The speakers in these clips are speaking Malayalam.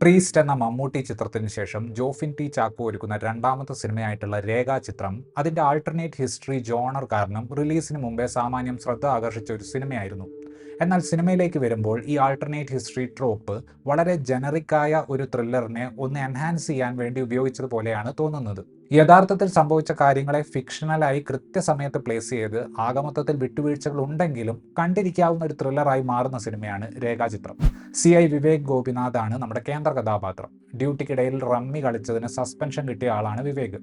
പ്രീസ്റ്റ് എന്ന മമ്മൂട്ടി ചിത്രത്തിന് ശേഷം ജോഫിൻ ടി ചാക്കോ ഒരുക്കുന്ന രണ്ടാമത്തെ സിനിമയായിട്ടുള്ള രേഖാചിത്രം അതിന്റെ ആൾട്ടർനേറ്റ് ഹിസ്റ്ററി ജോണർ കാരണം റിലീസിന് മുമ്പേ സാമാന്യം ശ്രദ്ധ ആകർഷിച്ച ഒരു സിനിമയായിരുന്നു. എന്നാൽ സിനിമയിലേക്ക് വരുമ്പോൾ ഈ ആൾട്ടർനേറ്റ് ഹിസ്റ്ററി ട്രോപ്പ് വളരെ ജനറിക്കായ ഒരു ത്രില്ലറിനെ ഒന്ന് എൻഹാൻസ് ചെയ്യാൻ വേണ്ടി ഉപയോഗിച്ചതുപോലെയാണ് തോന്നുന്നത്. യഥാർത്ഥത്തിൽ സംഭവിച്ച കാര്യങ്ങളെ ഫിക്ഷണലായി കൃത്യസമയത്ത് പ്ലേസ് ചെയ്ത് ആകമൊത്തത്തിൽ വിട്ടുവീഴ്ചകൾ ഉണ്ടെങ്കിലും കണ്ടിരിക്കാവുന്ന ഒരു ത്രില്ലറായി മാറുന്ന സിനിമയാണ് രേഖാചിത്രം. CI വിവേക് ഗോപിനാഥാണ് നമ്മുടെ കേന്ദ്ര കഥാപാത്രം. ഡ്യൂട്ടിക്കിടയിൽ റമ്മി കളിച്ചതിന് സസ്പെൻഷൻ കിട്ടിയ ആളാണ് വിവേക്.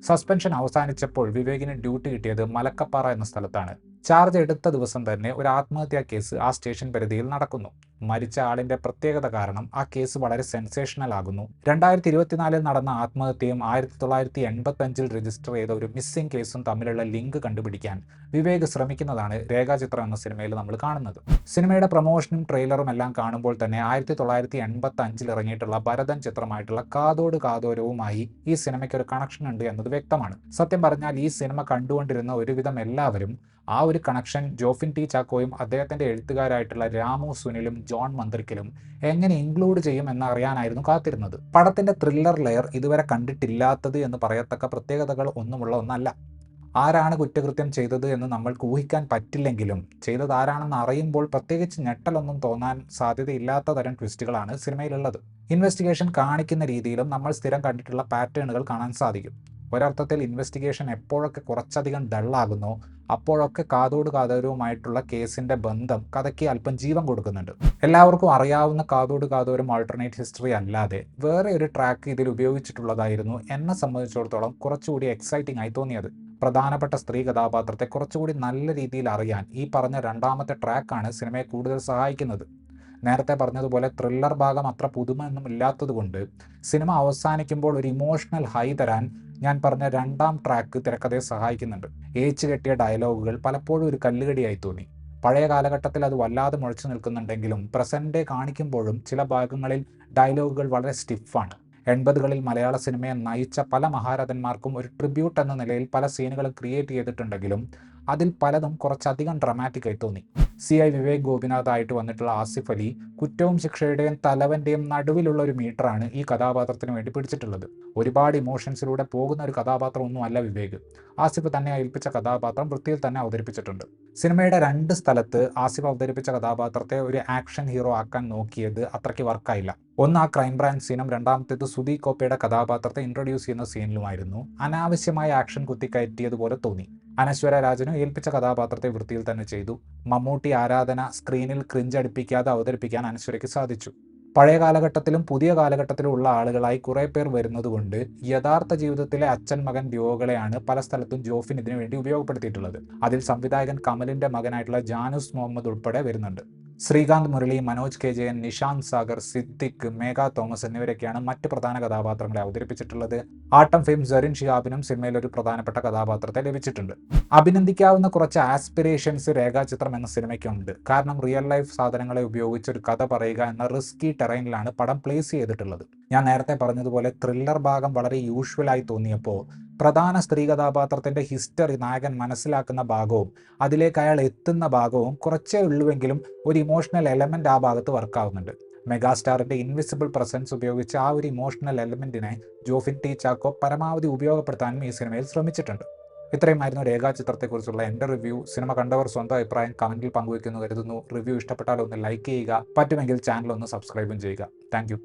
സസ്പെൻഷൻ അവസാനിച്ചപ്പോൾ വിവേകിന് ഡ്യൂട്ടി കിട്ടിയത് മലക്കപ്പാറ എന്ന സ്ഥലത്താണ്. ചാർജ് എടുത്ത ദിവസം തന്നെ ഒരു ആത്മഹത്യാ കേസ് ആ സ്റ്റേഷൻ പരിധിയിൽ നടക്കുന്നു. മരിച്ച ആളിന്റെ പ്രത്യേകത കാരണം ആ കേസ് വളരെ സെൻസേഷണൽ ആകുന്നു. 2024 നടന്ന ആത്മഹത്യയും 1985 രജിസ്റ്റർ ചെയ്ത ഒരു മിസ്സിംഗ് കേസും തമ്മിലുള്ള ലിങ്ക് കണ്ടുപിടിക്കാൻ വിവേക് ശ്രമിക്കുന്നതാണ് രേഖാചിത്രം എന്ന സിനിമയിൽ നമ്മൾ കാണുന്നത്. സിനിമയുടെ പ്രൊമോഷനും ട്രെയിലറും എല്ലാം കാണുമ്പോൾ തന്നെ 1985 ഇറങ്ങിയിട്ടുള്ള ഭരതൻ ചിത്രമായിട്ടുള്ള കാതോട് കാതോരവുമായി ഈ സിനിമയ്ക്ക് ഒരു കണക്ഷൻ ഉണ്ട് എന്നത് വ്യക്തമാണ്. സത്യം പറഞ്ഞാൽ ഈ സിനിമ കണ്ടുകൊണ്ടിരുന്ന ഒരുവിധം എല്ലാവരും ആ ഒരു കണക്ഷൻ ജോഫിൻ ടി ചാക്കോയും അദ്ദേഹത്തിന്റെ എഴുത്തുകാരായിട്ടുള്ള രാമു സുനിലും ജോൺ മന്ത്രിക്കലും എങ്ങനെ ഇൻക്ലൂഡ് ചെയ്യും എന്നറിയാനായിരുന്നു കാത്തിരുന്നത്. പടത്തിന്റെ ത്രില്ലർ ലെയർ ഇതുവരെ കണ്ടിട്ടില്ലാത്തത് എന്ന് പറയത്തക്ക പ്രത്യേകതകൾ ഒന്നുമുള്ള ഒന്നല്ല. ആരാണ് കുറ്റകൃത്യം ചെയ്തത് എന്ന് നമ്മൾക്ക് ഊഹിക്കാൻ പറ്റില്ലെങ്കിലും ചെയ്തത് ആരാണെന്ന് അറിയുമ്പോൾ പ്രത്യേകിച്ച് ഞെട്ടലൊന്നും തോന്നാൻ സാധ്യതയില്ലാത്ത തരം ട്വിസ്റ്റുകളാണ് സിനിമയിലുള്ളത്. ഇൻവെസ്റ്റിഗേഷൻ കാണിക്കുന്ന രീതിയിലും നമ്മൾ സ്ഥിരം കണ്ടിട്ടുള്ള പാറ്റേണുകൾ കാണാൻ സാധിക്കും. ഒരർത്ഥത്തിൽ ഇൻവെസ്റ്റിഗേഷൻ എപ്പോഴൊക്കെ കുറച്ചധികം ഡള്ളാകുന്നോ അപ്പോഴൊക്കെ കാതോട് കാതോരവുമായിട്ടുള്ള കേസിന്റെ ബന്ധം കഥയ്ക്ക് അല്പം ജീവൻ കൊടുക്കുന്നുണ്ട്. എല്ലാവർക്കും അറിയാവുന്ന കാതോട് കാതോരം ആൾട്ടർനേറ്റ് ഹിസ്റ്ററി അല്ലാതെ വേറെ ഒരു ട്രാക്ക് ഇതിൽ ഉപയോഗിച്ചിട്ടുള്ളതായിരുന്നു എന്നെ സംബന്ധിച്ചിടത്തോളം കുറച്ചുകൂടി എക്സൈറ്റിംഗ് ആയി തോന്നിയത്. പ്രധാനപ്പെട്ട സ്ത്രീ കഥാപാത്രത്തെ കുറച്ചുകൂടി നല്ല രീതിയിൽ അറിയാൻ ഈ പറഞ്ഞ രണ്ടാമത്തെ ട്രാക്കാണ് സിനിമയെ കൂടുതൽ സഹായിക്കുന്നത്. നേരത്തെ പറഞ്ഞതുപോലെ ത്രില്ലർ ഭാഗം അത്ര പുതുമയൊന്നും ഇല്ലാത്തതുകൊണ്ട് സിനിമ അവസാനിക്കുമ്പോൾ ഒരു ഇമോഷണൽ ഹൈ തരാൻ ഞാൻ പറഞ്ഞ രണ്ടാം ട്രാക്ക് തിരക്കഥയെ സഹായിക്കുന്നുണ്ട്. ഏച്ചു കെട്ടിയ ഡയലോഗുകൾ പലപ്പോഴും ഒരു കല്ലുകടിയായി തോന്നി. പഴയ കാലഘട്ടത്തിൽ അത് വല്ലാതെ മുഴച്ചു നിൽക്കുന്നുണ്ടെങ്കിലും പ്രസന്റ് ഡേ കാണിക്കുമ്പോഴും ചില ഭാഗങ്ങളിൽ ഡയലോഗുകൾ വളരെ സ്റ്റിഫാണ്. 80കളിൽ മലയാള സിനിമയെ നയിച്ച പല മഹാരഥന്മാർക്കും ഒരു ട്രിബ്യൂട്ട് എന്ന നിലയിൽ പല സീനുകളും ക്രിയേറ്റ് ചെയ്തിട്ടുണ്ടെങ്കിലും അതിൽ പലതും കുറച്ചധികം ഡ്രമാറ്റിക് ആയി തോന്നി. CI വിവേക് ഗോപിനാഥായിട്ട് വന്നിട്ടുള്ള ആസിഫ് അലി കുറ്റവും ശിക്ഷയുടെയും തലവന്റെയും നടുവിലുള്ള ഒരു മീറ്ററാണ് ഈ കഥാപാത്രത്തിന് വേണ്ടി പിടിച്ചിട്ടുള്ളത്. ഒരുപാട് ഇമോഷൻസിലൂടെ പോകുന്ന ഒരു കഥാപാത്രം ഒന്നും അല്ല വിവേക്. ആസിഫ് തന്നെ ഏൽപ്പിച്ച കഥാപാത്രം വൃത്തിയിൽ തന്നെ അവതരിപ്പിച്ചിട്ടുണ്ട്. സിനിമയുടെ 2 സ്ഥലത്ത് ആസിഫ് അവതരിപ്പിച്ച കഥാപാത്രത്തെ ഒരു ആക്ഷൻ ഹീറോ ആക്കാൻ നോക്കിയത് അത്രയ്ക്ക് വർക്കായില്ല. ഒന്ന് ആ ക്രൈംബ്രാഞ്ച് സീനും രണ്ടാമത്തേത് സുധി കോപ്പയുടെ കഥാപാത്രത്തെ ഇൻട്രൊഡ്യൂസ് ചെയ്യുന്ന സീനിലുമായിരുന്നു. അനാവശ്യമായ ആക്ഷൻ കുത്തിക്കയറ്റിയതുപോലെ തോന്നി. അനശ്വര രാജനു ഏൽപ്പിച്ച കഥാപാത്രത്തെ വൃത്തിയിൽ തന്നെ ചെയ്തു. മമ്മൂട്ടി ആരാധന സ്ക്രീനിൽ ക്രിഞ്ചടിപ്പിക്കാതെ അവതരിപ്പിക്കാൻ അനശ്വരയ്ക്ക് സാധിച്ചു. പഴയ കാലഘട്ടത്തിലും പുതിയ കാലഘട്ടത്തിലും ഉള്ള ആളുകളായി കുറെ പേർ വരുന്നതുകൊണ്ട് യഥാർത്ഥ ജീവിതത്തിലെ അച്ഛൻ മകൻ ഡ്യുവോകളെയാണ് പല സ്ഥലത്തും ജോഫിൻ ഇതിനു വേണ്ടി ഉപയോഗപ്പെടുത്തിയിട്ടുള്ളത്. അതിൽ സംവിധായകൻ കമലിന്റെ മകനായിട്ടുള്ള ജാനുസ് മുഹമ്മദ് ഉൾപ്പെടെ വരുന്നുണ്ട്. ശ്രീകാന്ത് മുരളി, മനോജ് KJN, നിഷാന്ത് സാഗർ, സിദ്ദിഖ്, മേഘ തോമസ് എന്നിവരൊക്കെയാണ് മറ്റ് പ്രധാന കഥാപാത്രങ്ങളെ അവതരിപ്പിച്ചിട്ടുള്ളത്. ആട്ടം ഫെയിം സെറിൻ ഷിഹാബിനും സിനിമയിൽ ഒരു പ്രധാനപ്പെട്ട കഥാപാത്രത്തെ ലഭിച്ചിട്ടുണ്ട്. അഭിനന്ദിക്കാവുന്ന കുറച്ച് ആസ്പിറേഷൻസ് രേഖാചിത്രം എന്ന സിനിമയ്ക്കുണ്ട്. കാരണം റിയൽ ലൈഫ് സാധനങ്ങളെ ഉപയോഗിച്ച് ഒരു കഥ പറയുക എന്ന റിസ്കി ടെറൈനിലാണ് പടം പ്ലേസ് ചെയ്തിട്ടുള്ളത്. ഞാൻ നേരത്തെ പറഞ്ഞതുപോലെ ത്രില്ലർ ഭാഗം വളരെ യൂഷ്വലായി തോന്നിയപ്പോൾ പ്രധാന സ്ത്രീ കഥാപാത്രത്തിന്റെ ഹിസ്റ്ററി നായകൻ മനസ്സിലാക്കുന്ന ഭാഗവും അതിലേക്ക് അയാൾ എത്തുന്ന ഭാഗവും കുറച്ചേ ഉള്ളുവെങ്കിലും ഒരു ഇമോഷണൽ എലമെന്റ് ആ ഭാഗത്ത് വർക്കാവുന്നുണ്ട്. മെഗാസ്റ്റാറിന്റെ ഇൻവിസിബിൾ പ്രസൻസ് ഉപയോഗിച്ച് ആ ഒരു ഇമോഷണൽ എലമെന്റിനെ ജോഫിൻ ടി ചാക്കോ പരമാവധി ഉപയോഗപ്പെടുത്താനും ഈ സിനിമയിൽ ശ്രമിച്ചിട്ടുണ്ട്. ഇത്രയുമായിരുന്നു രേഖാചിത്രത്തെക്കുറിച്ചുള്ള എൻ്റെ റിവ്യൂ. സിനിമ കണ്ടവർ സ്വന്തം അഭിപ്രായം കമന്റിൽ പങ്കുവയ്ക്കുന്നു കരുതുന്നു. റിവ്യൂ ഇഷ്ടപ്പെട്ടാൽ ഒന്ന് ലൈക്ക് ചെയ്യുക, പറ്റുമെങ്കിൽ ചാനൽ ഒന്ന് സബ്സ്ക്രൈബും ചെയ്യുക. താങ്ക്